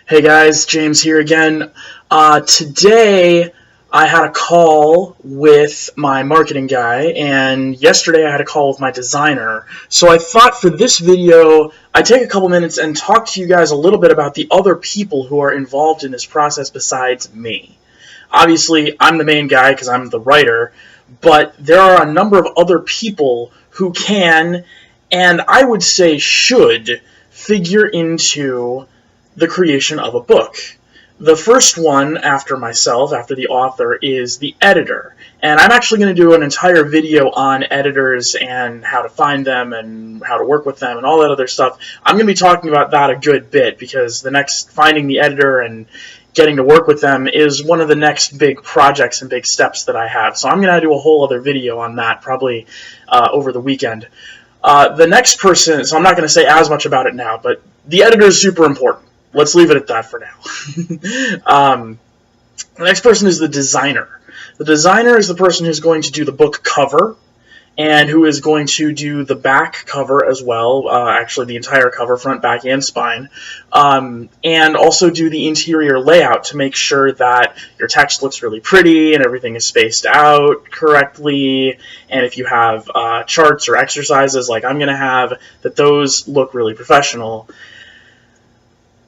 Hey guys, James here again. Today I had a call with my marketing guy, and yesterday I had a call with my designer. So I thought for this video I'd take a couple minutes and talk to you guys a little bit about the other people who are involved in this process besides me. Obviously, I'm the main guy because I'm the writer, but there are a number of other people who can, and I would say should, figure into the creation of a book. The first one after myself, after the author, is the editor. And I'm actually going to do an entire video on editors and how to find them and how to work with them and all that other stuff. I'm going to be talking about that a good bit because finding the editor and getting to work with them is one of the next big projects and big steps that I have. So I'm going to do a whole other video on that probably over the weekend. The next person, so I'm not going to say as much about it now, but the editor is super important. Let's leave it at that for now. The next person is the designer. The designer is the person who's going to do the book cover and who is going to do the back cover as well, actually the entire cover, front, back, and spine, and also do the interior layout to make sure that your text looks really pretty and everything is spaced out correctly, and if you have charts or exercises like I'm going to have, that those look really professional.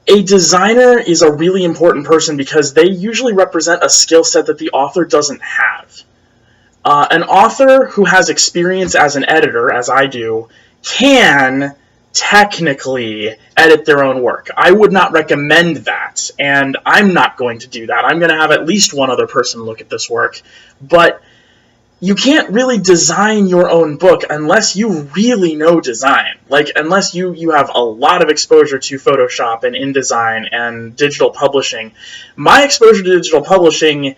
A designer is a really important person because they usually represent a skill set that the author doesn't have. An author who has experience as an editor, as I do, can technically edit their own work. I would not recommend that, and I'm not going to do that. I'm going to have at least one other person look at this work, but you can't really design your own book unless you really know design. Like, unless you have a lot of exposure to Photoshop and InDesign and digital publishing. My exposure to digital publishing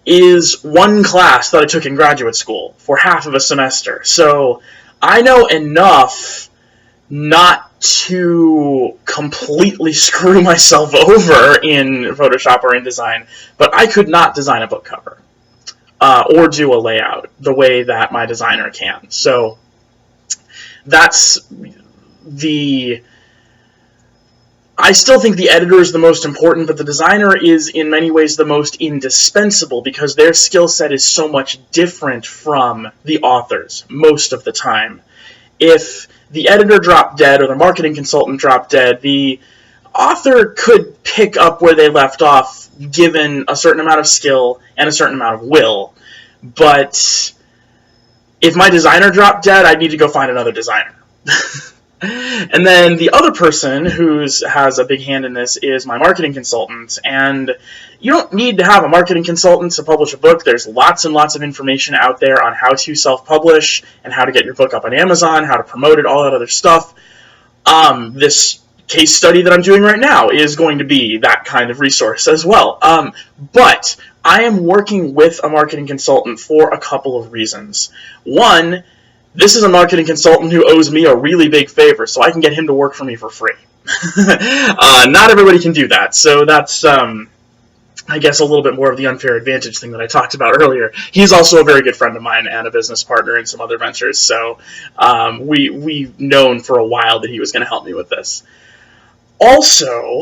is one class that I took in graduate school for half of a semester. So I know enough not to completely screw myself over in Photoshop or InDesign, but I could not design a book cover. Or do a layout the way that my designer can. So that's I still think the editor is the most important, but the designer is in many ways the most indispensable because their skill set is so much different from the author's most of the time. If the editor dropped dead or the marketing consultant dropped dead, the author could pick up where they left off given a certain amount of skill and a certain amount of will. But if my designer dropped dead, I'd need to go find another designer. And then the other person who has a big hand in this is my marketing consultant. And you don't need to have a marketing consultant to publish a book. There's lots and lots of information out there on how to self-publish and how to get your book up on Amazon, how to promote it, all that other stuff. This case study that I'm doing right now is going to be that kind of resource as well. But I am working with a marketing consultant for a couple of reasons. One, this is a marketing consultant who owes me a really big favor, so I can get him to work for me for free. Not everybody can do that, so that's, I guess, a little bit more of the unfair advantage thing that I talked about earlier. He's also a very good friend of mine and a business partner in some other ventures, so we've known for a while that he was going to help me with this. Also,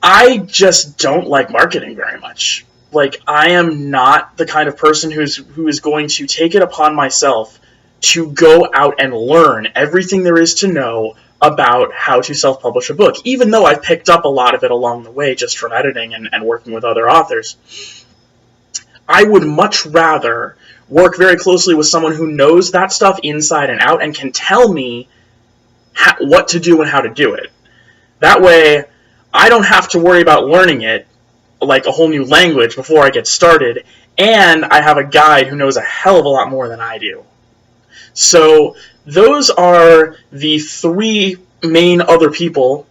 I just don't like marketing very much. Like, I am not the kind of person who is going to take it upon myself to go out and learn everything there is to know about how to self-publish a book, even though I've picked up a lot of it along the way just from editing and working with other authors. I would much rather work very closely with someone who knows that stuff inside and out and can tell me what to do and how to do it. That way, I don't have to worry about learning it like a whole new language before I get started, and I have a guide who knows a hell of a lot more than I do. So those are the three main other people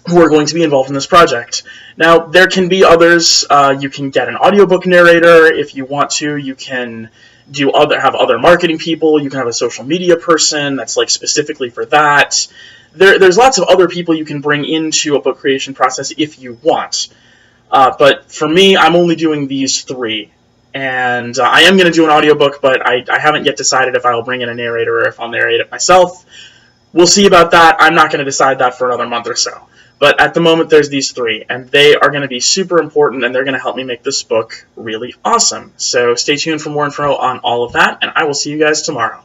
who are going to be involved in this project. Now, there can be others. You can get an audiobook narrator if you want to. You can have other marketing people. You can have a social media person that's like specifically for that. There's lots of other people you can bring into a book creation process if you want. But for me, I'm only doing these three. And I am going to do an audiobook, but I haven't yet decided if I'll bring in a narrator or if I'll narrate it myself. we'll see about that. I'm not going to decide that for another month or so. But at the moment, there's these 3, and they are going to be super important, and they're going to help me make this book really awesome. So stay tuned for more info on all of that, and I will see you guys tomorrow.